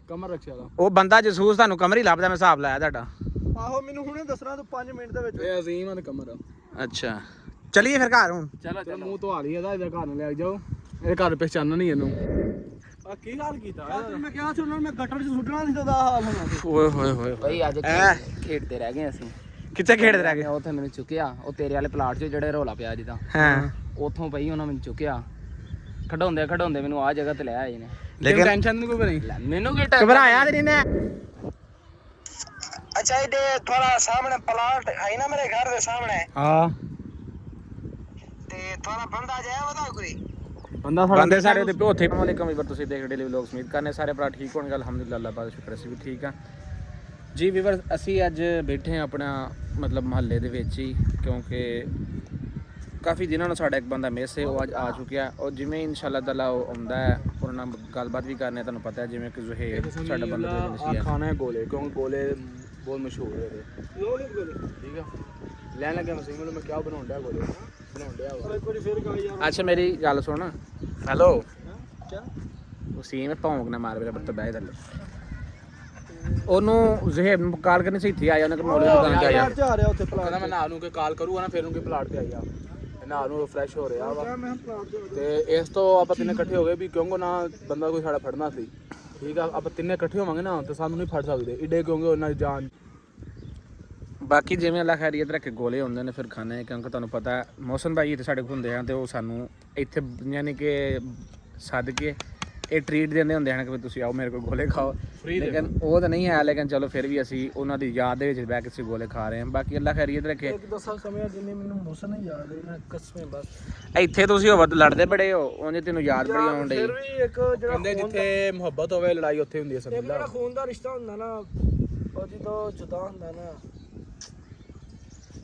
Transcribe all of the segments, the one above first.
ਕਮਰ ਰੱਖਿਆ ਦਾ ਉਹ ਬੰਦਾ ਜਸੂਸ ਤੁਹਾਨੂੰ ਕਮਰ ਹੀ ਲੱਭਦਾ, ਮੈਂ ਹਿਸਾਬ ਲਾਇਆ ਤੁਹਾਡਾ। ਆਹੋ ਮੈਨੂੰ ਹੁਣੇ ਦੱਸਣਾ ਤੂੰ 5 ਮਿੰਟ ਦੇ ਵਿੱਚ। ਇਹ ਅਜ਼ੀਮ ਆ ਕਮਰ। ਅੱਛਾ ਚਲੀਏ ਫਿਰ ਘਰ ਹੁਣ। ਚਲੋ ਮੂੰਹ ਧਵਾ ਲਈ ਇਹਦਾ ਘਰ ਨੂੰ ਲੈ ਜਾਓ, ਇਹ ਘਰ ਪਹਿਚਾਨਣਾ ਨਹੀਂ ਇਹਨੂੰ। ਆ ਕੀ ਹਾਲ ਕੀਤਾ ਮੈਂ ਕਿਹਾ ਸੀ ਉਹਨਾਂ ਨੂੰ ਮੈਂ ਗਟਰ 'ਚ ਸੁੱਟਣਾ ਨਹੀਂ ਤਾਂ ਦਾ ਹਾਲ ਹੋਣਾ ਸੀ। ਓਏ ਹੋਏ ਹੋਏ ਭਾਈ ਅੱਜ ਖੇਡਦੇ ਰਹਿ ਗਏ ਅਸੀਂ। ਕਿੱਥੇ ਖੇਡਦੇ ਰਹਿ ਗਏ? ਉੱਥੇ ਮੈਨੂੰ ਚੁੱਕਿਆ ਉਹ ਤੇਰੇ ਵਾਲੇ ਪਲਾਟ 'ਚ ਜਿਹੜੇ ਰੋਲਾ ਪਿਆ ਜਿੱਦਾਂ, ਹਾਂ ਉੱਥੋਂ ਪਈ ਉਹਨਾਂ ਮੈਨੂੰ ਚੁੱਕਿਆ ਖਡਾਉਂਦੇ ਮੈਨੂੰ ਆਹ ਜਗ੍ਹਾ ਤੇ ਲੈ ਆਏ ਨੇ। ਲੇਕਿਨ ਟੈਨਸ਼ਨ ਨਹੀਂ ਕੋਈ ਬਣੀ। ਮੈਨੂੰ ਕੀ ਘਬਰਾਇਆ ਤੇ ਨਹੀਂ ਨੇ? अच्छा ये थोड़ा सामने प्लाट है ना मेरे घर के सामने, हाँ ते थोड़ा बंदा जाए बताओ कोई ਬੰਦੇ ਸਾਡੇ ਤੇ ਉੱਥੇ। ਵਾਲੇਕੁਮ ਵੀਰ, ਤੁਸੀਂ ਦੇਖ ਡੇਲੀ ਵਲੌਗਸ। ਉਮੀਦ ਕਰਨੇ ਸਾਰੇ ਭਰਾ ਠੀਕ ਹੋਣਗੇ। ਅਲਹਮਦੁਲਿਲਾ, ਅੱਲਾਹ ਪਾਕ ਦਾ ਸ਼ੁਕਰ, ਅਸੀਂ ਵੀ ਠੀਕ ਆ ਜੀ। ਵੀਵਰ ਅਸੀਂ ਅੱਜ ਬੈਠੇ ਹਾਂ ਆਪਣਾ ਮਤਲਬ ਮਹੱਲੇ ਦੇ ਵਿੱਚ ਹੀ, ਕਿਉਂਕਿ ਕਾਫੀ ਦਿਨਾਂ ਨੂੰ ਸਾਡਾ ਇੱਕ ਬੰਦਾ ਮਿਸ ਹੈ, ਉਹ ਅੱਜ ਆ ਚੁੱਕਿਆ। ਔਰ ਜਿਵੇਂ ਇਨਸ਼ਾਅੱਲਾ ਤਾਲਾ ਉਹ ਆਉਂਦਾ ਹੈ, ਉਹਨਾਂ ਨਾਲ ਗੱਲਬਾਤ ਵੀ ਕਰਨੇ। ਤੁਹਾਨੂੰ ਪਤਾ ਹੈ ਜਿਵੇਂ ਕਿ ਜ਼ੁਹੇਰ ਸਾਡਾ ਬੰਦਾ ਦੇ ਵਿੱਚ ਹੈ। ਖਾਣਾ ਹੈ ਗੋਲੇ, ਕਿਉਂਕਿ ਗੋਲੇ ਬਹੁਤ ਮਸ਼ਹੂਰ ਹੈ ਇਹਦੇ। लोहे गोले ਠੀਕ ਆ, ਲੈਣ ਲੱਗਾ ਮਸੀਮ ਨੂੰ ਮੈਂ ਕਿਹਾ ਬਣਾਉਣ ਡਿਆ ਗੋਲੇ, ਬਣਾਉਣ ਡਿਆ ਵਾ। एक बार फिर कहा यार ਅੱਛਾ ਮੇਰੀ ਗੱਲ ਸੁਣ। ਹੈਲੋ क्या ਵਸੀਮ ਭੌਂਕ ਨਾ ਮਾਰ, ਮੇਰਾ ਪੁੱਤ ਬਹਿ ਥੱਲੇ। ਉਹਨੂੰ ਜ਼ੁਹੇਰ ਨੂੰ ਕਾਲ ਕਰਨੀ ਸੀ, ਇੱਥੇ ਆਇਆ ਉਹਨੇ ਮੌਲੇ ਦੀ ਦੁਕਾਨ ਤੇ ਆਇਆ। यार जा रहा होते ਕਹਿੰਦਾ प्लाट ਮੈਂ ਨਹਾ ਨੂੰ ਕੇ ਕਾਲ ਕਰੂਗਾ ਨਾ, ਫਿਰ ਨੂੰ ਕੇ ਪਲਾਟ ਤੇ ਆਇਆ। ਨਹਾ ਨੂੰ ਫਰੈਸ਼ ਹੋ ਰਿਹਾ ਵਾ। मैं प्लाट जो ਤੇ ਇਸ ਤੋਂ ਆਪਾਂ ਤਿੰਨੇ ਇਕੱਠੇ ਹੋ ਗਏ ਵੀ, ਕਿਉਂਕਿ ਨਾ ਬੰਦਾ ਕੋਈ ਸਾਡਾ ਫੜਨਾ ਸੀ। ਠੀਕ ਆ, ਆਪਾਂ ਤਿੰਨੇ ਇਕੱਠੇ ਹੋਵਾਂਗੇ ਨਾ ਤੇ ਸਾਨੂੰ ਨਹੀਂ ਫੜ ਸਕਦੇ ਏਡੇ, ਕਿਉਂਕਿ ਉਹਨਾਂ ਦੀ ਜਾਨ। ਬਾਕੀ ਜਿਵੇਂ ਅੱਲਾ ਖੈਰੀਅਤ ਰੱਖੇ ਗੋਲੇ ਹੁੰਦੇ ਨੇ ਫਿਰ ਖਾਣੇ, ਕਿਉਂਕਿ ਤੁਹਾਨੂੰ ਪਤਾ ਹੈ ਮੌਸਮ ਭਾਈ ਇੱਥੇ ਸਾਡੇ ਕੋਲ ਹੁੰਦੇ ਹਨ ਤੇ ਉਹ ਸਾਨੂੰ ਇੱਥੇ ਯਾਨੀ ਕਿ ਸੱਦ ਕੇ ਇਹ ਟ੍ਰੀਟ ਦਿੰਦੇ ਹੁੰਦੇ ਹਨ ਕਿ ਵੀ ਤੁਸੀਂ ਆਓ ਮੇਰੇ ਕੋਲ ਗੋਲੇ ਖਾਓ। ਲੇਕਿਨ ਉਹ ਤਾਂ ਨਹੀਂ ਹੈ, ਲੇਕਿਨ ਚਲੋ ਫਿਰ ਵੀ ਅਸੀਂ ਉਹਨਾਂ ਦੀ ਯਾਦ ਦੇ ਵਿੱਚ ਬਹਿ ਕੇ ਅਸੀਂ ਗੋਲੇ ਖਾ ਰਹੇ ਹਾਂ। ਬਾਕੀ ਅੱਲਾ ਖੈਰੀਅਤ ਰੱਖੇ। एक दस साल समय जिन्हें मैंने मौसम नहीं याद है मैं कसमें बस ਇੱਥੇ ਤੁਸੀਂ ਹੋਵੋ ਲੜਦੇ ਬੜੇ ਹੋ, ਉਹਨੇ ਤੈਨੂੰ ਯਾਦ ਬੜੀ ਆਉਣ ਡਈ। फिर भी एक जरा ਕਹਿੰਦੇ ਜਿੱਥੇ ਮੁਹੱਬਤ ਹੋਵੇ ਲੜਾਈ ਉੱਥੇ ਹੁੰਦੀ ਹੈ एक ਸਮਝ ਲਾ। मेरा खून दा रिश्ता हुंदा ना ਉਹ ਜਦੋਂ ਜੁਦਾ ਹੁੰਦਾ ਨਾ।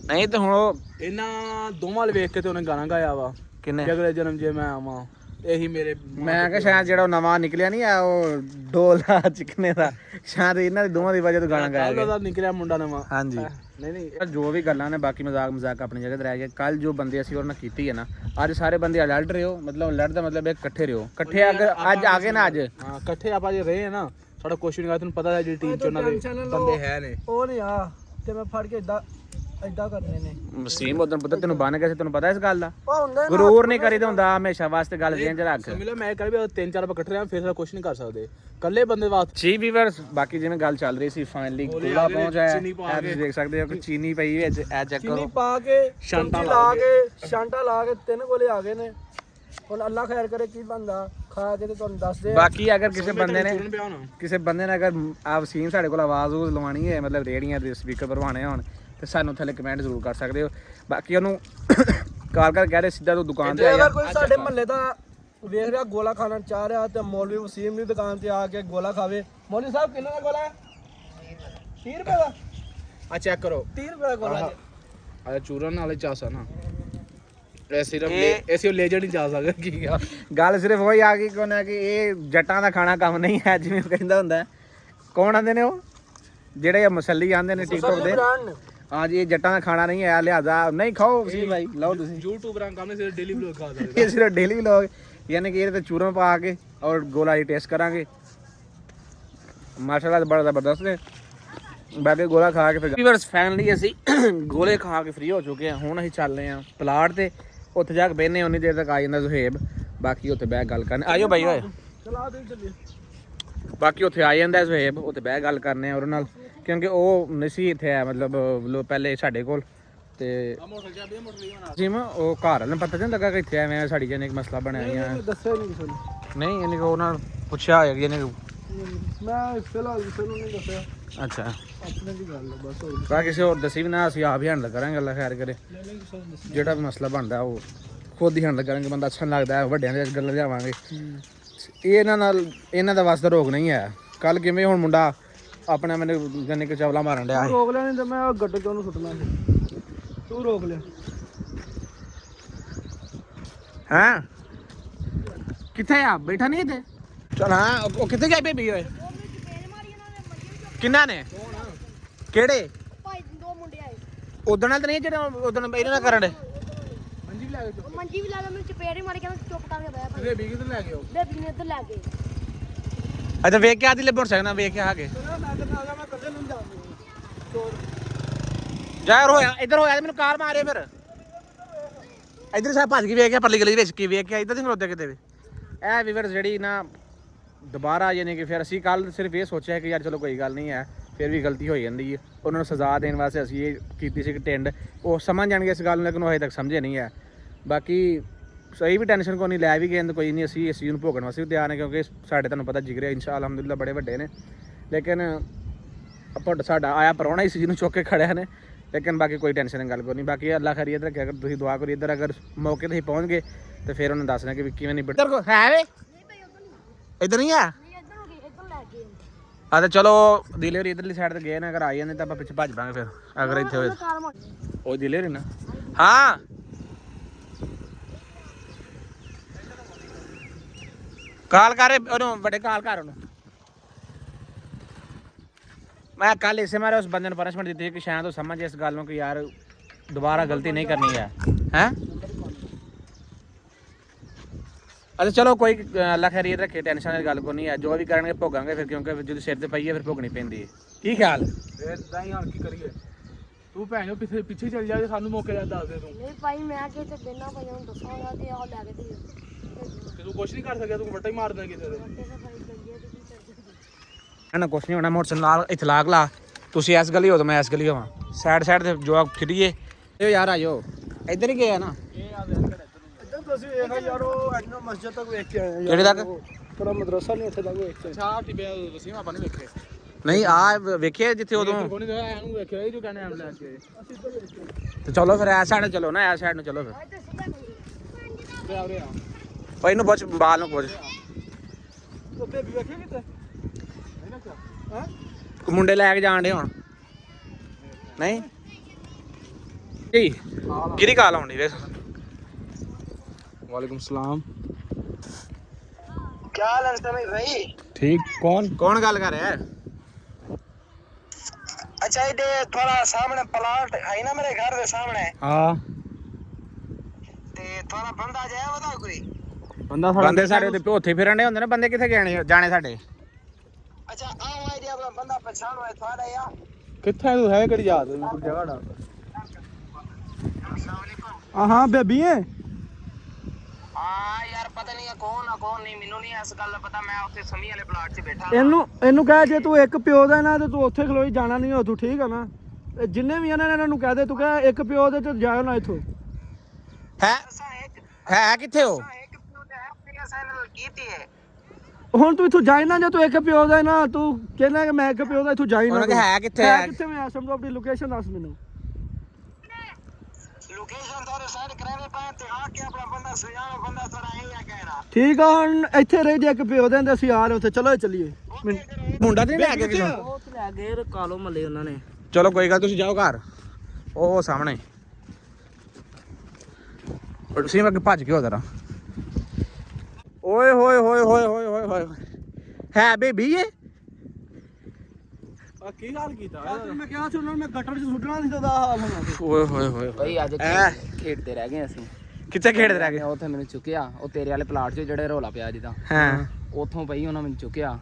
ਨਹੀਂ ਤੇ ਹੁਣ ਉਹ ਇਹਨਾਂ ਦੋਵਾਂ ਵੱਲ ਵੇਖ ਕੇ ਤੇ ਉਹਨੇ ਗਾਣਾ ਗਾਇਆ ਵਾ, ਕਿੰਨੇ ਅਗਲੇ ਜਨਮ ਜੇ ਮੈਂ ਆਵਾਂ। ਇਹੀ ਮੇਰੇ ਮੈਂ ਕਿਹਾ ਸ਼ਾਇਦ ਜਿਹੜਾ ਉਹ ਨਵਾਂ ਨਿਕਲਿਆ ਨਹੀਂ ਆ ਉਹ ਡੋਲ ਦਾ ਚਿਕਨੇ ਦਾ, ਸ਼ਾਇਦ ਇਹਨਾਂ ਦੀ ਦੋਵਾਂ ਦੀ ਵਜ੍ਹਾ ਤੋਂ ਗਾਣਾ ਗਾਇਆ ਗਿਆ। ਦਾ ਨਿਕਲਿਆ ਮੁੰਡਾ ਨਵਾਂ। ਹਾਂਜੀ ਨਹੀਂ ਨਹੀਂ ਜੋ ਵੀ ਗੱਲਾਂ ਨੇ, ਬਾਕੀ ਮਜ਼ਾਕ ਆਪਣੀ ਜਗ੍ਹਾ ਤੇ ਰਹਿ ਗਿਆ। ਕੱਲ ਜੋ ਬੰਦੇ ਅਸੀਂ ਉਹਨਾਂ ਨਾਲ ਕੀਤੀ ਹੈ ਨਾ, ਅੱਜ ਸਾਰੇ ਬੰਦੇ ਅਲਰਟ ਰਹੋ। ਮਤਲਬ ਅਲਰਟ ਦਾ ਮਤਲਬ ਇਹ ਇਕੱਠੇ ਰਹੋ, ਇਕੱਠੇ ਅਗਰ ਅੱਜ ਆ ਗਏ ਨਾ, ਅੱਜ ਹਾਂ ਇਕੱਠੇ ਆਪਾਂ ਜੇ ਰਹੇ ਨਾ, ਸਾਡਾ ਕੁਛ ਨਹੀਂ ਗਾ। ਤੈਨੂੰ ਪਤਾ ਹੈ ਜਿਹੜੀ ਟੀਮ ਚ ਉਹਨਾਂ ਦੇ ਬੰਦੇ ਹੈ ਨੇ। ਉਹ ਨਹੀਂ ਆ ਤੇ ਮੈਂ ਫੜ ਕੇ ਇਦਾਂ ਕਰਨੇ ਨੇ। ਮਸੀਮ ਉਦੋਂ ਪੁੱਤ ਤੈਨੂੰ ਬੰਨ ਗਿਆ ਸੀ, ਤੈਨੂੰ ਪਤਾ ਇਸ ਗੱਲ ਦਾ। ਉਹ ਹੁੰਦਾ ਗਰੂਰ ਨਹੀਂ ਕਰੀਦਾ ਹੁੰਦਾ, ਹਮੇਸ਼ਾ ਵਾਸਤੇ ਗੱਲ ਜੇਨ ਚ ਰੱਖ। ਸਮਝ ਲੈ ਮੈਂ ਕਰ ਵੀ ਤਿੰਨ ਚਾਰ ਆਪਾਂ ਇਕੱਠੇ ਰਹੇ ਫਿਰ ਸਾਡਾ ਕੁਛ ਨਹੀਂ ਕਰ ਸਕਦੇ ਇਕੱਲੇ ਬੰਦੇ ਵਾਸਤੇ। ਜੀ ਵੀਵਰਸ, ਬਾਕੀ ਜਿਵੇਂ ਗੱਲ ਚੱਲ ਰਹੀ ਸੀ, ਫਾਈਨਲੀ ਗੋਲਾ ਪਹੁੰਚ ਆਇਆ। ਇਹ ਤੁਸੀਂ ਦੇਖ ਸਕਦੇ ਹੋ ਕਿ ਚੀਨੀ ਪਈ ਵਿੱਚ, ਇਹ ਚੈੱਕ ਚੀਨੀ ਕਰੋ। ਪਾ ਕੇ ਛਾਂਟਾ ਛਾਂਟਾ ਲਾ ਕੇ 3 ਗੋਲੇ ਆ ਗਏ ਨੇ। ਹੁਣ ਅੱਲਾ ਖੈਰ ਕਰੇ ਕੀ ਬੰਦਾ ਖਾ ਕੇ ਤੇ ਤੁਹਾਨੂੰ ਦੱਸ ਦੇ। ਬਾਕੀ ਅਗਰ ਕਿਸੇ ਬੰਦੇ ਨੇ ਅਗਰ ਆ ਵਸੀਮ ਸਾਡੇ ਕੋਲ ਆਵਾਜ਼ ਉਹ ਲਵਾਉਣੀ ਹੈ, ਮਤਲਬ ਰੇੜੀਆਂ ਦੇ ਸਪੀਕਰ ਭਰਵਾਣੇ ਹੋਣ, ਤੇ ਸਾਨੂੰ ਥੱਲੇ ਕਮੈਂਟ ਜ਼ਰੂਰ ਕਰ ਸਕਦੇ ਹੋ। ਬਾਕੀ ਉਹਨੂੰ ਕਾਲ ਕਰ ਕਹਿ ਰਹੇ ਸਿੱਧਾ ਤੂੰ ਦੁਕਾਨ ਤੇ ਆ ਜਾ। ਅਗਰ ਕੋਈ ਸਾਡੇ ਮਹੱਲੇ ਦਾ ਵੇਖ ਰਿਹਾ ਗੋਲਾ ਖਾਣਾ ਚਾਹ ਰਿਹਾ ਤੇ ਮੌਲਵੀ ਵਸੀਮ ਦੀ ਦੁਕਾਨ ਤੇ ਆ ਕੇ ਗੋਲਾ ਖਾਵੇ। ਮੌਲਵੀ ਸਾਹਿਬ ਕਿੰਨੇ ਦਾ ਗੋਲਾ ਹੈ? 30 ਰੁਪਏ ਦਾ। ਆ ਚੈੱਕ ਕਰੋ 30 ਰੁਪਏ ਦਾ ਗੋਲਾ। ਆ ਚੂਰਨ ਵਾਲੇ ਚਾਸਾ ਨਾ, ਇਹ ਸਿਰਫ ਐਸੀ ਲੇਜਰ ਨਹੀਂ ਜਾ ਸਕਦਾ। ਕੀ ਆ ਗੱਲ ਸਿਰਫ ਉਹੀ ਆ ਗਈ ਕੋਨਾ ਕਿ ਇਹ ਜੱਟਾਂ ਦਾ ਖਾਣਾ ਕੰਮ ਨਹੀਂ ਹੈ, ਜਿਵੇਂ ਉਹ ਕਹਿੰਦਾ ਹੁੰਦਾ ਹੈ। ਕੌਣ ਆਂਦੇ ਨੇ ਉਹ ਜਿਹੜੇ ਮਸੱਲੀ ਆਂਦੇ ਨੇ ਟਿਕਟੋਕ ਦੇ? ਹਾਂ ਜੀ, ਇਹ ਜੱਟਾਂ ਦਾ ਖਾਣਾ ਨਹੀਂ ਹੈ, ਲਿਹਾਜ਼ਾ ਨਹੀਂ ਖਾਓ ਵਸੀਮ ਭਾਈ, ਲਓ ਤੁਸੀਂ। ਯੂਟਿਊਬਰਾਂ ਕੰਮ ਨੇ, ਸਿਰਫ ਡੇਲੀ ਵਲੌਗ ਖਾ ਸਕਦੇ। ਇਹ ਸਿਰਫ ਡੇਲੀ ਵਲੌਗ, ਯਾਨੀ ਕਿ ਇਹਦੇ ਤੇ ਚੂਰਨ ਪਾ ਕੇ ਔਰ ਗੋਲਾ ਦੀ ਟੇਸਟ ਕਰਾਂਗੇ। ਮਾਸ਼ਾਅੱਲਾ ਬੜਾ ਜ਼ਬਰਦਸਤ ਹੈ। ਬਾਕੀ ਗੋਲਾ ਖਾ ਕੇ ਫਿਰ ਵੀਵਰਸ ਫਾਈਨਲੀ ਅਸੀਂ ਗੋਲੇ ਖਾ ਕੇ ਫ੍ਰੀ ਹੋ ਚੁੱਕੇ ਹਾਂ। ਹੁਣ ਅਸੀਂ ਚੱਲਦੇ ਹਾਂ ਪਲਾਟ ਤੇ, ਉੱਥੇ ਜਾ ਕੇ ਬਹਿਨੇ। ਉਨੀ ਦੇਰ ਤੱਕ ਆ ਜਾਂਦਾ ਜ਼ੁਹੇਬ, ਬਾਕੀ ਉੱਥੇ ਬਹਿ ਗੱਲ ਕਰਨੇ। ਆਇਓ ਬਾਈ ਓਏ, ਚਲਾ ਦੇ ਚੱਲੀਏ। ਬਾਕੀ ਉੱਥੇ ਆ ਜਾਂਦਾ ਜ਼ੁਹੇਬ, ਉੱਥੇ ਬਹਿ ਗੱਲ ਕਰਨੇ ਆ ਉਹਦੇ ਨਾਲ, ਕਿਉਂਕਿ ਉਹ ਨਸੀ ਇੱਥੇ ਆ ਮਤਲਬ ਪਹਿਲੇ ਸਾਡੇ ਕੋਲ। ਤੇ ਜਿਵੇਂ ਉਹ ਘਰ ਵਾਲੇ ਨੂੰ ਪਤਾ ਨਹੀਂ ਲੱਗਾ ਕਿ ਇੱਥੇ ਐਵੇਂ ਸਾਡੀ ਜਾਨੇ ਇੱਕ ਮਸਲਾ ਬਣਿਆ ਹੈ। ਦੱਸਿਆ ਨਹੀਂ ਕਿਸੇ ਨੂੰ। ਨਹੀਂ ਇਹਨੇ ਕੋ ਉਹਨਾਂ ਪੁੱਛਿਆ ਹੋਇਆ ਕਿ ਇਹਨੇ ਮੈਂ ਫਿਲਹਾਲ ਕਿਸੇ ਨੂੰ ਨਹੀਂ ਦੱਸਿਆ। ਅੱਛਾ ਆਪਣੇ ਦੀ ਗੱਲ ਹੈ ਬਸ। ਹੋਰ ਤਾਂ ਕਿਸੇ ਹੋਰ ਦੱਸੀ ਵੀ ਨਾ, ਅਸੀਂ ਆਪ ਹੀ ਹੈਂਡਲ ਕਰਾਂਗੇ। ਅੱਲਾ ਖੈਰ ਕਰੇ, ਕਿਸੇ ਨੂੰ ਦੱਸਿਆ। ਜਿਹੜਾ ਵੀ ਮਸਲਾ ਬਣਦਾ ਉਹ ਖੁਦ ਹੀ ਹੈਂਡਲ ਕਰਾਂਗੇ। ਬੰਦਾ ਅੱਛਾ ਲੱਗਦਾ ਹੈ, ਵੱਡਿਆਂ ਦੇ ਗੱਲ ਲਿਆਵਾਂਗੇ। ਇਹ ਇਹਨਾਂ ਦਾ ਵਾਸਤਾ ਰੋਗ ਨਹੀਂ ਹੈ। ਕੱਲ ਕਿਵੇਂ ਹੁਣ ਮੁੰਡਾ ਆਪਣਾ ਮੈਨੂੰ ਜਾਨੇ ਕਿ ਚਵਲਾ ਮਾਰਨ ਡਿਆ ਰੋਕ ਲਿਆ ਨਹੀਂ ਤਾਂ ਮੈਂ ਗੱਡੇ ਚ ਉਹਨੂੰ ਸੁੱਟਣਾ ਸੀ। ਤੂੰ ਰੋਕ ਲਿਆ। ਹੈਂ ਕਿੱਥੇ ਆ? ਬੈਠਾ ਨਹੀਂ ਇੱਥੇ? ਚਲ ਹਾਂ, ਉਹ ਕਿੱਥੇ ਗਿਆ ਬੇਬੀ ਓਏ? ਕਿੰਨਾ ਨੇ? ਕਿਹੜੇ? ਭਾਈ ਦੋ ਮੁੰਡੇ ਆਏ। ਉਦਣ ਨਾਲ ਤਾਂ ਨਹੀਂ ਜਿਹੜਾ ਉਦਣ ਇਹਨਾਂ ਨਾਲ ਕਰਨ ਡੇ? ਮੰਜੀ ਵੀ ਲੈ ਕੇ ਮੰਜੀ ਵੀ ਲਾ ਲਾ, ਮੈਨੂੰ ਚਪੇੜੇ ਮਾਰ ਕੇ ਚੁੱਪ ਕਰਕੇ ਬਹਿ ਇਹਦੇ ਵੀ ਕਿੱਧਰ ਲੈ ਕੇ ਆਓ? ਬੇਬੀ ਨੇ ਇੱਧਰ ਲੈ ਗਏ। ਅੱਛਾ ਵੇਖ ਕੇ ਆਦੀ ਲੈ ਮੋਟਰਸਾਈਕਲ ਨਾਲ ਵੇਖ ਕੇ ਆ ਕੇ ਮੈਂ ਕਹਿੰਦਾ ਆ ਗਿਆ ਮੈਂ ਕੱਲੇ ਨੂੰ ਜਾਉਂਦੀ ਯਾਰ ਹੋਇਆ ਇੱਧਰ ਹੋਇਆ ਤੇ ਮੈਨੂੰ ਕਾਰ ਮਾਰੇ ਫਿਰ ਇੱਧਰ ਸਾਹਿਬ ਭੱਜ ਕੇ ਵੇਖ ਕੇ ਪਰਲੀ ਗਲੀ ਵਿੱਚ ਕੀ ਵੇਖ ਕੇ ਇੱਧਰ ਦੀ ਖਲੋਤੇ ਕਿਤੇ ਵੀ ਇਹ ਵੀਵਰ ਜਿਹੜੀ ਨਾ ਦੁਬਾਰਾ ਯਾਨੀ ਕਿ ਫਿਰ ਅਸੀਂ ਕੱਲ ਸਿਰਫ ਇਹ ਸੋਚਿਆ ਕਿ ਯਾਰ ਚਲੋ ਕੋਈ ਗੱਲ ਨਹੀਂ ਹੈ ਫਿਰ ਵੀ ਗਲਤੀ ਹੋ ਜਾਂਦੀ ਹੈ ਉਹਨਾਂ ਨੂੰ ਸਜ਼ਾ ਦੇਣ ਵਾਸਤੇ ਅਸੀਂ ਇਹ ਕੀਤੀ ਸੀ ਕਿ ਟਿੰਡ ਉਹ ਸਮਝ ਜਾਣਗੇ ਇਸ ਗੱਲ ਨੂੰ ਲੇਕਿਨ ਉਹ ਹਜੇ ਤੱਕ ਸਮਝੇ ਨਹੀਂ ਹੈ ਬਾਕੀ ਸਹੀ ਵੀ ਟੈਨਸ਼ਨ ਕੋਈ ਨਹੀਂ ਲੈ ਵੀ ਗਏ ਤਾਂ ਕੋਈ ਨਹੀਂ ਅਸੀਂ ਇਸ ਚੀਜ਼ ਨੂੰ ਭੋਗਣ ਵਾਸਤੇ ਵੀ ਤਿਆਰ ਨੇ ਕਿਉਂਕਿ ਸਾਡੇ ਤੁਹਾਨੂੰ ਪਤਾ ਜਿਗਰੇ ਇਨਸ਼ਾ ਅਲਹਮਦੁਲਿਲਾ ਬੜੇ ਵੱਡੇ ਨੇ ਲੇਕਿਨ ਆਪਾਂ ਸਾਡਾ ਆਇਆ ਪ੍ਰਾਹੁਣਾ ਇਸ ਚੀਜ਼ ਨੂੰ ਚੁੱਕ ਕੇ ਖੜਿਆ ਨੇ ਲੇਕਿਨ ਬਾਕੀ ਕੋਈ ਟੈਨਸ਼ਨ ਦੀ ਗੱਲ ਕੋਈ ਨਹੀਂ ਬਾਕੀ ਅੱਲਾ ਖੈਰੀਅਤ ਰੱਖਿਆ ਅਗਰ ਤੁਸੀਂ ਦੁਆ ਕਰੋ ਇੱਧਰ ਅਗਰ ਮੌਕੇ ਤੇ ਹੀ ਪਹੁੰਚ ਗਏ ਤੇ ਫਿਰ ਉਹਨੂੰ ਦੱਸਣਾ ਕਿ ਵੀ ਕਿਵੇਂ ਨਹੀਂ ਇੱਧਰ ਕੋ ਹੈ ਵੇ ਇੱਧਰ ਨਹੀਂ ਆ ਆ ਤਾਂ ਚਲੋ ਡਿਲੀਵਰੀ ਇੱਧਰਲੀ ਸਾਈਡ ਤੇ ਗਏ ਨੇ ਅਗਰ ਆ ਜਾਂਦੇ ਤਾਂ ਆਪਾਂ ਪਿੱਛੇ ਭੱਜ ਪਾਂਗੇ ਫਿਰ ਅਗਰ ਇੱਥੇ ਹੋਏ ਉਹ ਡਿਲੀਵਰੀ ਨਾ ਹਾਂ ਕਾਲ ਕਰੇ ਉਹਨੂੰ ਵੱਡੇ ਕਾਲ ਕਰ ਉਹਨੂੰ ਮੈਂ ਕੱਲ ਇਸੇ ਮਾਰੇ ਉਸ ਬੰਦੇ ਨੂੰ ਪਨਿਸ਼ਮੈਂਟ ਦਿੱਤੀ ਕਿ ਸ਼ਾਇਦ ਉਹ ਸਮਝ ਇਸ ਗੱਲ ਨੂੰ ਕਿ ਯਾਰ ਦੁਬਾਰਾ ਗਲਤੀ ਨਹੀਂ ਕਰਨੀ ਹੈ ਹੈ ਅੱਛਾ ਚਲੋ ਕੋਈ ਅੱਲਾ ਖੈਰੀਅਤ ਰੱਖੇ ਟੈਨਸ਼ਨ ਦੀ ਗੱਲ ਕੋਈ ਨਹੀਂ ਹੈ ਜੋ ਵੀ ਕਰਨਗੇ ਭੋਗਾਂਗੇ ਫਿਰ ਕਿਉਂਕਿ ਜਦੋਂ ਸਿਰ ਤੇ ਪਈ ਹੈ ਫਿਰ ਭੋਗਣੀ ਪੈਂਦੀ ਹੈ ਕੀ ਖਿਆਲ ਇਦਾਂ ਹੀ ਹੁਣ ਕੀ ਕਰੀਏ ਤੂੰ ਭੈਣੋ ਪਿੱਛੇ ਪਿੱਛੇ ਚੱਲ ਜਾ ਸਾਨੂੰ ਮੌਕੇ ਦਾ ਦੱਸ ਦੇ ਤੂੰ ਨਹੀਂ ਭਾਈ ਮੈਂ ਕਿ ਤੇ ਬਿਨਾਂ ਭਾਈ ਨੂੰ ਦੱਸਾਂਗਾ ਤੇ ਆਹ ਲੈ ਕੇ ਦੇ ਤੇ ਤੂੰ ਕੁਛ ਨਹੀਂ ਕਰ ਸਕਿਆ ਤੂੰ ਵੱਟਾ ਹੀ ਮਾਰ ਦੇ ਕਿਸੇ ਦੇ ਨਾ ਕੁਛ ਨਹੀਂ ਹੋਣਾ ਮੋਟਰਸਾਈਕਲ ਨਾਲ ਇਤਲਾਕ ਲਾ ਤੁਸੀਂ ਇਸ ਗਲੀ ਹੋ ਤਾਂ ਮੈਂ ਇਸ ਗਲੀ ਹੋਵਾਂ ਸਾਈਡ ਤੇ ਜੋ ਫਿਰੀਏ ਇਹ ਯਾਰ ਆ ਜਾਓ ਇੱਧਰ ਹੀ ਗਏ ਨਾ ਇੱਧਰ ਤੁਸੀਂ ਵੇਖੋ ਯਾਰ ਉਹ ਐਨੋ ਮਸਜਿਦ ਤੱਕ ਵੇਖ ਕੇ ਆਏ ਕਿਹੜੇ ਤੱਕ ਥੋੜਾ ਮਦਰਸਾ ਨਹੀਂ ਉੱਥੇ ਤੱਕ ਵੇਖ ਕੇ ਅੱਛਾ ਟਿਬਿਆ ਵਸੀਮ ਆਪਾਂ ਨੇ ਵੇਖੇ ਨਹੀਂ ਆ ਵੇਖਿਆ ਜਿੱਥੇ ਉਦੋਂ ਕੋਣੀ ਦਾ ਇਹਨੂੰ ਵੇਖਿਆ ਇਹ ਜੋ ਕਹਿੰਦੇ ਐਂਬੂਲੈਂਸ ਕੇ ਤੇ ਚਲੋ ਫਿਰ ਐ ਸਾਈਡ ਚਲੋ ਨਾ ਐ ਸਾਈਡ ਨੂੰ ਚਲੋ ਫਿਰ ਤੇ ਆਉਰੇ ਆ ਭਾਈ ਇਹਨੂੰ ਪੁੱਛ ਬਾਲ ਨੂੰ ਪੁੱਛ ਉੱਤੇ ਵੀ ਵੇਖੇ ਕਿਤੇ ਹਾਂ ਮੁੰਡੇ ਲੈ ਕੇ ਜਾਣ ਦੇ ਹੁਣ ਨਹੀਂ ਜੀ ਕਿਹਦੀ ਕਾਲ ਆਉਣੀ ਵੇਖ वालेकुम सलाम क्या हाल है समीर भाई ठीक कौन गल कर रहा है अच्छा ये थोड़ा सामने प्लाट है ना मेरे घर के सामने हाँ ते थोड़ा बंदा जाए बता कोई बंदा ਬੰਦੇ ਸਾਡੇ ਤੇ ਉੱਥੇ ਫਿਰਨ ਦੇ ਹੁੰਦੇ ਨੇ ਬੰਦੇ ਕਿੱਥੇ ਗਏ ਜਾਣੇ ਸਾਡੇ अच्छा आओ आइडिया अपना बंदा पहचान है थोड़ा या किथे तू है केड़ी याद है कोई जगह डाल हां बेबी है ਹਾਂ ਯਾਰ ਪਤਾ ਨਹੀਂ ਕੌਣ ਆ ਕੌਣ ਨਹੀਂ ਮੈਨੂੰ ਨਹੀਂ ਇਸ ਗੱਲ ਦਾ ਪਤਾ ਮੈਂ ਉੱਥੇ ਸਮੀ ਵਾਲੇ ਪਲਾਟ 'ਚ ਬੈਠਾ ਇਹਨੂੰ ਕਹਿ ਜੇ ਤੂੰ ਇੱਕ ਪਿਓ ਦਾ ਨਾ ਤੇ ਤੂੰ ਉੱਥੇ ਖਲੋਈ ਜਾਣਾ ਨਹੀਂ ਹੋ ਤੂੰ ਠੀਕ ਆ ਨਾ ਤੇ ਜਿੰਨੇ ਵੀ ਇਹਨਾਂ ਨੂੰ ਕਹਿ ਦੇ ਤੂੰ ਕਹਿ ਇੱਕ ਪਿਓ ਦੇ ਤੇ ਜਾਇਓ ਨਾ ਇੱਥੋਂ ਹੈ ਕਿੱਥੇ ਹੋ ਇੱਕ ਪਿਓ ਦਾ ਹੈ ਸਾਈਨ ਕੀਤੀ ਹੈ ਹੁਣ ਤੂੰ ਇੱਥੋਂ ਜਾਈ ਨਾ ਜੇ ਤੂੰ ਇੱਕ ਪਿਓ ਦਾ ਨਾ ਤੂੰ ਕਹਿੰਦਾ ਕਿ ਮੈਂ ਇੱਕ ਪਿਓ ਦਾ ਇੱਥੋਂ ਜਾਈ ਨਾ ਉਹਨਾਂ ਕੇ ਹੈ ਕਿੱਥੇ ਹੈ ਕਿੱਥੇ ਮੈਂ ਆਸਮ ਆਪਣੀ ਲੋਕੇਸ਼ਨ ਦੱਸ ਮੈਨੂੰ ਲੋਕੇਸ਼ਨ ਤੁਹਾਡੇ ਸਾਈਡ ਕਰਾਵੇ ਪਾਏ ਤੇ ਆ ਕੇ ਆਪਣਾ ਬੰਦਾ ਸੁਜਾਣਾ ਬੰਦਾ ਸਾਰਾ ਇਹ ਆ ਕਹਿਣਾ ਠੀਕ ਆ ਹੁਣ ਇੱਥੇ ਰਹਿ ਜੇ ਇੱਕ ਪਿਓ ਦੇ ਅਸੀਂ ਆ ਰਹੇ ਉੱਥੇ ਚਲੋ ਚੱਲੀਏ ਮੁੰਡਾ ਤੇ ਨਹੀਂ ਲੈ ਕੇ ਕਿਸੇ ਉਹ ਤੇ ਲੈ ਗਏ ਕਾਲੋ ਮੱਲੇ ਉਹਨਾਂ ਨੇ ਚਲੋ ਕੋਈ ਗੱਲ ਤੁਸੀਂ ਜਾਓ ਘਰ ਉਹ ਸਾਹਮਣੇ ਤੁਸੀਂ ਮੈਂ ਭੱਜ ਕੇ ਹੋ ਜਰਾ ਓਏ ਹੋਏ ਹੋਏ ਹੋਏ ਹੋਏ ਹੋਏ ਹੋਏ ਹੈ ਬੇਬੀ ਇਹ ਆ ਕੀ ਹਾਲ ਕੀਤਾ ਮੈਂ ਕਿਹਾ ਸੀ ਉਹਨਾਂ ਨੂੰ ਮੈਂ ਗਟਰ 'ਚ ਸੁੱਟਣਾ ਨਹੀਂ ਤਾਂ ਹਾਲ ਹੋਣਾ ਸੀ ਓਏ ਹੋਏ ਹੋਏ ਭਾਈ ਅੱਜ ਖੇਡਦੇ ਰਹਿ ਗਏ ਅਸੀਂ ਕਿੱਥੇ ਖੇਡਦੇ ਰਹਿ ਗਏ ਉੱਥੇ ਮੈਨੂੰ ਚੁੱਕਿਆ ਉਹ ਤੇਰੇ ਵਾਲੇ ਪਲਾਟ 'ਚ ਜਿਹੜੇ ਰੋਲਾ ਪਿਆ ਜਿੱਦਾਂ ਹਾਂ ਉੱਥੋਂ ਪਈ ਉਹਨਾਂ ਮੈਨੂੰ ਚੁੱਕਿਆ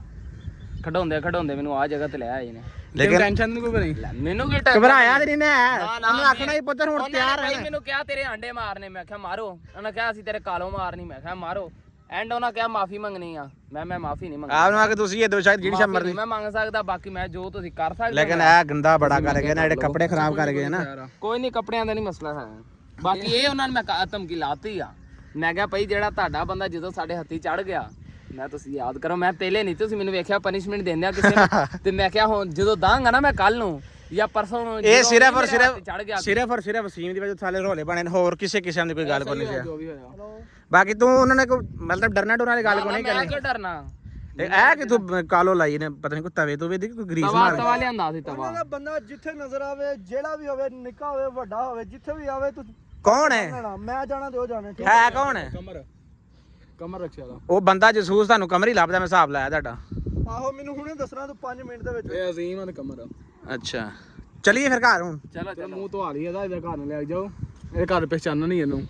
ਖਡਾਉਂਦੇ ਮੈਨੂੰ ਆ ਜਗ੍ਹਾ ਤੇ ਲੈ ਆਏ ਨੇ ਲੇਕਿਨ ਟੈਨਸ਼ਨ ਨਹੀਂ ਕੋਈ ਬਣੀ ਮੈਨੂੰ ਕੀ ਘਬਰਾਇਆ ਤੇ ਨਹੀਂ ਨੇ ਉਹਨੂੰ ਆਖਣਾ ਹੀ ਪੁੱਤਰ ਹੁਣ ਤਿਆਰ ਭਾਈ ਹੈ ਮੈਨੂੰ ਕਿਹਾ ਤੇਰੇ ਆਂਡੇ ਮਾਰਨੇ ਮੈਂ ਕਿਹਾ ਮਾਰੋ ਉਹਨਾਂ ਕਿਹਾ ਅਸੀਂ ਤੇਰੇ ਕਾਲੋਂ ਮਾਰਨੀ ਮੈਂ ਕਿਹਾ ਮਾਰੋ ਐਂਡ ਉਹਨਾਂ ਕਿਹਾ ਮਾਫੀ ਮੰਗਣੀ ਆ ਮੈਂ ਮਾਫੀ ਨਹੀਂ ਮੰਗਦਾ ਆਪ ਨੂੰ ਆ ਕੇ ਤੁਸੀਂ ਇਹ ਦੋ ਸ਼ਾਇਦ ਜਿਹੜੀ ਸ਼ਮਰ ਦੀ ਮੈਂ ਮੰਗ ਸਕਦਾ ਬਾਕੀ ਮੈਂ ਜੋ ਤੁਸੀਂ ਕਰ ਸਕਦੇ ਲੇਕਿਨ ਇਹ ਗੰਦਾ ਬੜਾ ਕਰ ਗਏ ਨਾ ਜਿਹੜੇ ਕੱਪੜੇ ਖਰਾਬ ਕਰ ਗਏ ਨਾ ਕੋਈ ਨਹੀਂ ਕੱਪੜਿਆਂ ਦਾ ਨਹੀਂ ਮਸਲਾ ਹੈ ਬਾਕੀ ਇਹ ਉਹਨਾਂ ਨੇ ਮੈਂ ਧਮਕੀ ਲਾਤੀ ਆ ਮੈਂ ਕਿਹਾ ਭਾਈ ਜਿਹੜਾ ਤੁਹਾਡਾ ਬੰਦਾ ਜਦੋਂ ਸਾਡੇ ਹੱਥੀ ਚੜ ਗਿਆ ਮੈਂ ਤੁਸੀਂ ਯਾਦ ਕਰੋ ਮੈਂ ਪਹਿਲੇ ਨਹੀਂ ਤੁਸੀਂ ਮੈਨੂੰ ਵੇਖਿਆ ਪਨਿਸ਼ਮੈਂਟ ਦਿੰਦੇ ਆ ਕਿਸੇ ਨੂੰ ਤੇ ਮੈਂ ਕਿਹਾ ਹੁਣ ਜਦੋਂ ਦਾਂਗਾ ਨਾ ਮੈਂ ਕੱਲ ਨੂੰ ਜਾਂ ਪਰਸੋਂ ਨੂੰ ਇਹ ਸਿਰਫ ਔਰ ਚੜ ਗਿਆ ਸਿਰਫ ਵਸੀਮ ਦੀ ਵਜ੍ਹਾ ਸਾਲੇ ਰੋਲੇ ਬਣੇ ਨੇ ਹੋਰ ਕਿਸੇ ਕਿਸਮ ਦੀ ਕੋਈ ਗੱਲ ਕੋਈ ਨਹੀਂ ਜੋ ਵੀ ਹੋਇਆ ਬਾਕੀ ਤੂੰ ਉਹਨਾਂ ਨੇ ਕੋਈ ਮਤਲਬ ਡਰਨਾ ਡੋਰਾਂ ਵਾਲੀ ਗੱਲ ਕੋਈ ਨਹੀਂ ਮੈਂ ਕਰਨੀ ਕਿਉਂ ਡਰਨਾ ਤੇ ਇਹ ਕਿ ਤੂੰ ਕਾਲੋ ਲਾਈ ਨੇ ਪਤਾ ਨਹੀਂ ਕੋਈ ਤਵੇ ਤੋਂ ਵੀ ਕੋਈ ਗਰੀਸ ਮਾਰ ਤਵਾ ਲਿਆਂਦਾ ਸੀ ਤਵਾ ਉਹਨਾਂ ਦਾ ਬੰਦਾ ਜਿੱਥੇ ਨਜ਼ਰ ਆਵੇ ਜਿਹੜਾ ਵੀ ਹੋਵੇ ਨਿੱਕਾ ਹੋਵੇ ਵੱਡਾ ਹੋਵੇ ਜਿੱਥੇ ਵੀ ਆਵੇ ਤੂੰ ਕੌਣ ਹੈ ਮੈਂ ਜਾਣਾ ਤੇ ਉਹ ਜਾਣਾ ਠੀਕ ਹੈ ਕੌਣ ਹੈ ਕਮਰ ਰੱਖਿਆ ਦਾ ਉਹ ਬੰਦਾ ਜਸੂਸ ਤੁਹਾਨੂੰ ਕਮਰ ਹੀ ਲੱਭਦਾ ਮੈਂ ਹਿਸਾਬ ਲਾਇਆ ਤੁਹਾਡਾ ਆਹੋ ਮੈਨੂੰ ਹੁਣੇ ਦੱਸਣਾ ਤੂੰ 5 ਮਿੰਟ ਦੇ ਵਿੱਚ ਇਹ ਅਜ਼ੀਮ ਆ ਤੇ ਕਮਰ ਅੱਛਾ ਚਲਿਏ ਫਿਰ ਘਰ ਹੁਣ ਚਲੋ ਮੂੰਹ ਧਵਾ ਲਈ ਇਹਦਾ ਘਰ ਨੂੰ ਲੈ ਜਾਓ ਇਹ ਘਰ ਪਹਿਚਾਨਣਾ ਨਹੀਂ ਇਹਨੂੰ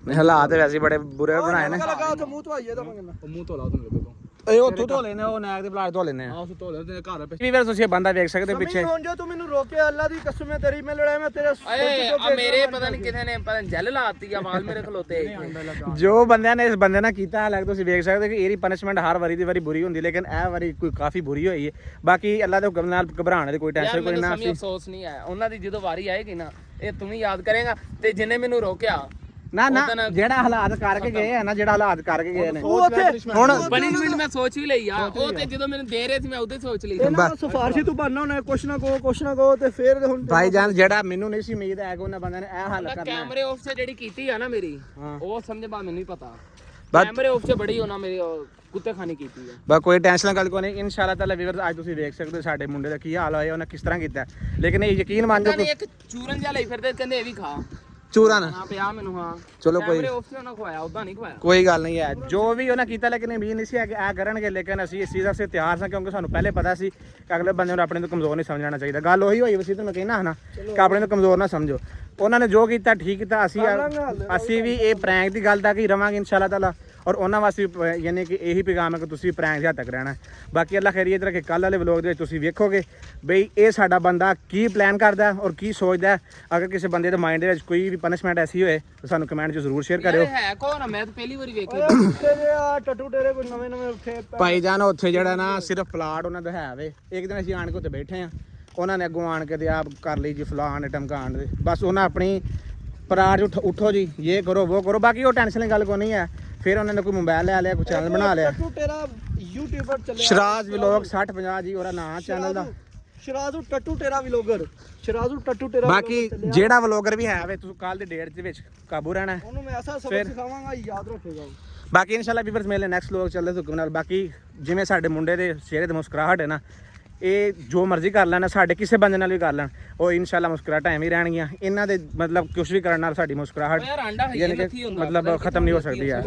ਨਹੀਂ ਹਾਲਾਤ ਵੈਸੇ ਬੜੇ ਬੁਰੇ ਬਣਾਏ ਨੇ ਲੱਗਾ ਉੱਥੇ ਮੂੰਹ ਧਵਾਈਏ ਤਾਂ ਮੈਂ ਕਹਿੰਦਾ ਉਹ ਮੂੰਹ ਧੋਲਾ ਤੁਹਾਨੂੰ ਲੱਗੇ ਤੋਂ ਇਹ ਉੱਥੋਂ ਧੋ ਲੈਨੇ ਉਹ ਨੈਕ ਦੇ ਪਲਾਟ ਧੋ ਲੈਨੇ ਆ ਉਸ ਧੋ ਲੈ ਤੇ ਘਰ ਵੀਰ ਤੁਸੀਂ ਇਹ ਬੰਦਾ ਵੇਖ ਸਕਦੇ ਹੋ ਪਿੱਛੇ ਹੁਣ ਜੋ ਤੂੰ ਮੈਨੂੰ ਰੋਕਿਆ ਅੱਲਾ ਦੀ ਕਸਮ ਹੈ ਤੇਰੀ ਮੈਂ ਲੜਾਈ ਮੈਂ ਤੇਰੇ ਏ ਆ ਮੇਰੇ ਪਤਾ ਨਹੀਂ ਕਿਥੇ ਨੇ ਪਤਾ ਜੈਲ ਲਾਤੀ ਆ ਵਾਲ ਮੇਰੇ ਖਲੋਤੇ ਜੋ ਬੰਦਿਆਂ ਨੇ ਇਸ ਬੰਦੇ ਨਾਲ ਕੀਤਾ ਹਾਲਾਂਕਿ ਤੁਸੀਂ ਵੇਖ ਸਕਦੇ ਹੋ ਕਿ ਇਹਦੀ ਪਨਿਸ਼ਮੈਂਟ ਹਰ ਵਾਰੀ ਦੀ ਵਾਰੀ ਬੁਰੀ ਹੁੰਦੀ ਲੇਕਿਨ ਇਹ ਵਾਰੀ ਕੋਈ ਕਾਫੀ ਬੁਰੀ ਹੋਈ ਹੈ ਬਾਕੀ ਅੱਲਾ ਦੇ ਹੁਕਮ ਨਾਲ ਘਬਰਾਉਣ ਦੀ ਕੋਈ ਯਾਰ ਟੈਨਸ਼ਨ ਕੋਈ ਮੈਨੂੰ ਨਾ ਸਮਝ ਅਫਸੋਸ ਨਹੀਂ ਆਇਆ ਉਹਨਾਂ ਦੀ ਜਦੋਂ ਵਾਰੀ ਆਏਗੀ ਨਾ ਇਹ ਤੂੰ ਵੀ ਯਾਦ ਕਰੇਗਾ ਤੇ ਜਿੰਨੇ ਮੈਨੂੰ ਰੋਕਿਆ ਨਾ ਜਿਹੜਾ ਹਾਲਾਤ ਕਰਕੇ ਗਏ ਆ ਨਾ ਜਿਹੜਾ ਹਾਲਾਤ ਕਰਕੇ ਗਏ ਨੇ ਉਹ ਉੱਥੇ ਹੁਣ ਪਨਿਸ਼ਮੈਂਟ ਮੈਂ ਸੋਚ ਵੀ ਲਈ ਆ ਉਹ ਤੇ ਜਦੋਂ ਮੈਨੂੰ ਦੇ ਰਹੇ ਸੀ ਮੈਂ ਉਦੋਂ ਹੀ ਸੋਚ ਲਈ ਸੀ। ਇਹਨਾਂ ਸਿਫਾਰਸ਼ੀ ਤੂੰ ਬਣਨਾ ਹੋਣਾ ਕੁਛ ਨਾ ਕਹੋ ਤੇ ਫੇਰ ਹੁਣ ਭਾਈਜਾਨ ਜਿਹੜਾ ਮੈਨੂੰ ਨਹੀਂ ਸੀ ਉਮੀਦ ਹੈ ਕਿ ਉਹਨਾਂ ਬੰਦਿਆਂ ਨੇ ਇਹ ਹਾਲ ਮੈਂ ਕਰਨਾ ਕੈਮਰੇ ਆਫ 'ਚ ਜਿਹੜੀ ਕੀਤੀ ਆ ਨਾ ਮੇਰੀ ਹਾਂ। ਉਹ ਸਮਝ ਬਾ ਮੈਨੂੰ ਹੀ ਪਤਾ ਬਸ- ਕੈਮਰੇ ਆਫ 'ਚ ਬੜੀ ਉਹਨਾਂ ਮੇਰੀ ਕੁੱਤੇ ਖਾਣੀ ਕੀਤੀ ਆ ਬਸ ਕੋਈ ਟੈਨਸ਼ਨ ਗੱਲ ਕੋਈ ਨਹੀਂ ਇਨਸ਼ਾਅੱਲਾ ਤਾਲਾ ਵੀਵਰਸ ਅੱਜ ਤੁਸੀਂ ਵੇਖ ਸਕਦੇ ਹੋ ਸਾਡੇ ਮੁੰਡੇ ਦਾ ਕੀ ਹਾਲ ਹੋਇਆ ਉਹਨੇ ਕਿਸ ਤਰ੍ਹਾਂ ਕੀਤਾ ਲੇਕਿਨ ਇਹ ਯਕੀਨ ਮੰਨ ਪਤਾ ਜਾਓ ਨਹੀਂ ਇੱਕ ਚੂਰਨ ਜਿਹਾ ਲਈ ਫਿਰਦੇ ਕਹਿੰਦੇ ਇਹ ਵੀ ਖਾ ਚੂਰਨ ਹਾਂ ਪਿਆ ਮੈਨੂੰ ਹਾਂ ਚਲੋ ਕੋਈ ਕੈਮਰੇ ਆਫ 'ਚ ਉਹਨਾਂ ਖਵਾਇਆ ਉਦਾਂ ਨਹੀਂ ਖਵਾਇਆ ਕੋਈ ਗੱਲ ਨਹੀਂ ਹੈ ਜੋ ਵੀ ਉਹਨਾਂ ਕੀਤਾ ਲੇਕਿਨ ਉਮੀਦ ਨਹੀਂ ਸੀ ਕਿ ਇਹ ਕਰਨਗੇ ਲੇਕਿਨ ਅਸੀਂ ਇਸ ਚੀਜ਼ ਵਾਸਤੇ ਤਿਆਰ ਸਾਂ ਕਿਉਂਕਿ ਸਾਨੂੰ ਪਹਿਲੇ ਪਤਾ ਸੀ ਕਿ ਅਗਲੇ ਬੰਦੇ ਨੂੰ ਆਪਣੇ ਤੋਂ ਕਮਜ਼ੋਰ ਨਹੀਂ ਸਮਝਣਾ ਚਾਹੀਦਾ ਗੱਲ ਉਹੀ ਹੋਈ ਵਸੀ ਤੁਹਾਨੂੰ ਕਹਿਣਾ ਹਨਾ ਕਿ ਆਪਣੇ ਤੋਂ ਕਮਜ਼ੋਰ ਨਾ ਸਮਝੋ ਉਹਨਾਂ ਨੇ ਜੋ ਕੀਤਾ ਠੀਕ ਕੀਤਾ ਅਸੀਂ ਵੀ ਇਹ ਪ੍ਰੈਂਕ ਦੀ ਗੱਲ ਤੱਕ ਹੀ ਰਵਾਂਗੇ ਇਨਸ਼ਾਅੱਲਾ ਤਾਲਾ ਔਰ ਉਹਨਾਂ ਵਾਸਤੇ ਯਾਨੀ ਕਿ ਇਹੀ ਪੈਗਾਮ ਹੈ ਕਿ ਤੁਸੀਂ ਪ੍ਰੈਂਕ ਦੇ ਹੱਦ ਤੱਕ ਰਹਿਣਾ ਬਾਕੀ ਅੱਲਾ ਖੈਰੀਅਤ ਰੱਖੇ ਕੱਲ੍ਹ ਵਾਲੇ ਵਲੋਗ ਦੇ ਵਿੱਚ ਤੁਸੀਂ ਵੇਖੋਗੇ ਬਈ ਇਹ ਸਾਡਾ ਬੰਦਾ ਕੀ ਪਲਾਨ ਕਰਦਾ ਔਰ ਕੀ ਸੋਚਦਾ ਅਗਰ ਕਿਸੇ ਬੰਦੇ ਦੇ ਮਾਈਂਡ ਦੇ ਵਿੱਚ ਕੋਈ ਵੀ ਪਨਿਸ਼ਮੈਂਟ ਐਸੀ ਹੋਏ ਤਾਂ ਸਾਨੂੰ ਕਮੈਂਟ 'ਚ ਜ਼ਰੂਰ ਸ਼ੇਅਰ ਕਰਿਓ ਹੈ ਕੌਣ ਆ ਮੈਂ ਤਾਂ ਪਹਿਲੀ ਵਾਰੀ ਵੇਖਿਆ ਉੱਥੇ ਜੇ ਆ ਟੱਟੂ ਟੇਰੇ ਕੋਈ ਨਵੇਂ ਉੱਥੇ ਭਾਈ ਜਾਨ ਉੱਥੇ ਜਿਹੜਾ ਨਾ ਸਿਰਫ ਪਲਾਟ ਉਹਨਾਂ ਦਾ ਹੈ ਵੇ ਇੱਕ ਦਿਨ ਅਸੀਂ ਆਣ ਕੇ ਉੱਤੇ ਬੈਠੇ ਆ ਉਹਨਾਂ ਨੇ ਅੱਗੋਂ ਆਣ ਕੇ ਤੇ ਆਪ ਕਰ ਲਈ ਜੀ ਫਲਾਣ ਟਮਕਾਣ ਦੇ ਬਸ ਉਹਨਾਂ ਆਪਣੀ ਪਰਾਜ ਉੱਠੋ ਜੀ ਇਹ ਕਰੋ ਉਹ ਕਰੋ ਬਾਕੀ ਉਹ ਟੈਨਸ਼ਨ ਦੀ ਗੱਲ ਕੋਈ ਨਹੀਂ ਹੈ ਫਿਰ ਉਹਨਾਂ ਨੇ ਕੋਈ ਮੋਬਾਈਲ ਲੈ ਲਿਆ ਕੋਈ ਚੈਨਲ ਬਣਾ ਲਿਆ ਟੱਟੂ ਟੇਰਾ ਯੂਟਿਊਬਰ ਚੱਲਿਆ ਸ਼ਰਾਜ਼ ਵਲੌਗ 6050 ਜੀ ਉਹਦਾ ਨਾਂ ਚੈਨਲ ਦਾ ਸ਼ਰਾਜ਼ੂ ਟੱਟੂ ਟੇਰਾ ਵਲੌਗਰ ਸ਼ਰਾਜ਼ੂ ਟੱਟੂ ਟੇਰਾ ਬਾਕੀ ਜਿਹੜਾ ਵਲੌਗਰ ਵੀ ਹੈ ਵੇ ਤੁਸੀਂ ਕੱਲ ਦੀ ਡੇਟ ਦੇ ਵਿੱਚ ਕਾਬੂ ਰਹਿਣਾ ਹੈ ਉਹਨੂੰ ਮੈਂ ਐਸਾ ਸਬਕ ਸਿਖਾਵਾਂਗਾ ਯਾਦ ਰੱਖੇਗਾ ਬਾਕੀ ਇਨਸ਼ਾਅੱਲਾ ਵੀਵਰਸ ਮੇਲੇ ਨੈਕਸਟ ਵਲੌਗ ਚੱਲਦੇ ਹੁਕਮ ਨਾਲ ਬਾਕੀ ਜਿਵੇਂ ਸਾਡੇ ਮੁੰਡੇ ਦੇ ਚਿਹਰੇ ਤੇ ਮੁਸਕਰਾਹਟ ਹੈ ਨਾ ਇਹ ਜੋ ਮਰਜ਼ੀ ਕਰ ਲੈਣ ਸਾਡੇ ਕਿਸੇ ਬੰਦੇ ਨਾਲ ਵੀ ਕਰ ਲੈਣ ਉਹ ਇਨਸ਼ਾਅੱਲਾ ਮੁਸਕਰਾਹਟਾਂ ਐਵੇਂ ਹੀ ਰਹਿਣਗੀਆਂ ਇਹਨਾਂ ਦੇ ਮਤਲਬ ਕੁਝ ਵੀ ਕਰਨ ਨਾਲ ਸਾਡੀ ਮੁਸਕਰਾਹਟ ਯਾਰ ਆਂਡਾ ਹੈ ਯਾਨੀ ਕਿ ਮਤਲਬ ਖਤਮ ਨਹੀਂ ਹੋ ਸਕਦੀ ਹੈ